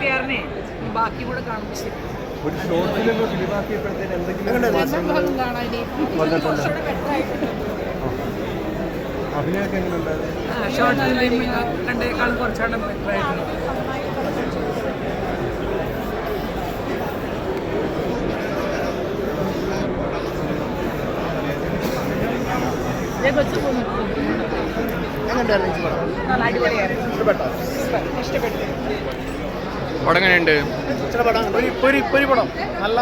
കയറണേ ബാക്കി കൂടെ കാണും. ഒരു ഷോർട്ട് ഫിലിം ഫിലിമാക്കിയപ്പോഴത്തേന് എന്തെങ്കിലും അഭിനയൊക്കെ എങ്ങനെ ഉണ്ടായിരുന്നു? ഷോർട്ട് ഫിലിം കണ്ടേക്കാളും കുറച്ചുകൂടെ ബെറ്റർ ആയിരുന്നു. പടം എങ്ങനെയുണ്ട്? പൊരി പടം, നല്ല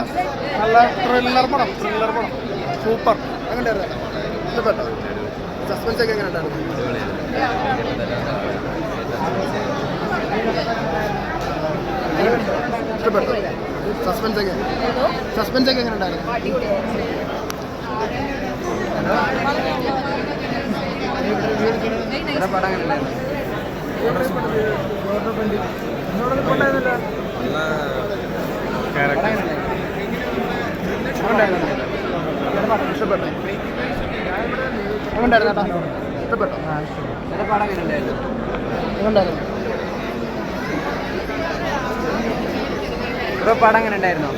നല്ല ത്രില്ലർ പടം സൂപ്പർ. എങ്ങനെയുണ്ടായിരുന്നു? ഇഷ്ടപ്പെട്ടോ? സസ്പെൻസ് ഒക്കെ എങ്ങനെ ഉണ്ടായിരുന്നു? ഇഷ്ടപ്പെട്ടോ? സസ്പെൻസ് ഒക്കെ എങ്ങനെ ഉണ്ടായിരുന്നു? പടം എങ്ങനെയുണ്ടായിരുന്നു? ഇഷ്ടപ്പെട്ടോ? ഇഷ്ടപ്പെട്ടോ? പടം എങ്ങനെയുണ്ടായിരുന്നു? പടം എങ്ങനെ ഉണ്ടായിരുന്നോ?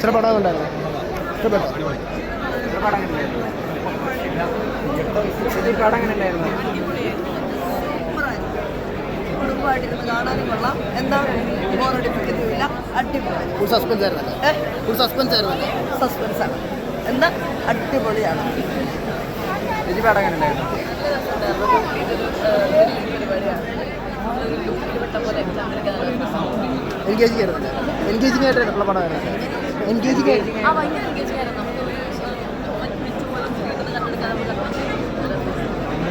ചില പടം ഉണ്ടായിരുന്നു. ഇഷ്ടപ്പെട്ടോ? പടം എങ്ങനെ ഉണ്ടായിരുന്നു? കുടുംബമായിട്ടിരുന്ന് കാണാനും കൊള്ളാം. എന്താ ബോറടിപ്പിക്കുന്നില്ല. അടിപൊളി. ഫുൾ സസ്പെൻസ് ആയിരുന്നല്ലേ? ഫുൾ സസ്പെൻസ് ആയിരുന്നല്ലേ? സസ്പെൻസാണ്. എന്താ അടിപൊളിയാണ്. പടം എങ്ങനെ ഉണ്ടായിരുന്നു? എൻഗേജിങ് ആയിട്ടുള്ള പടമായിരുന്നു. എൻഗേജിങ്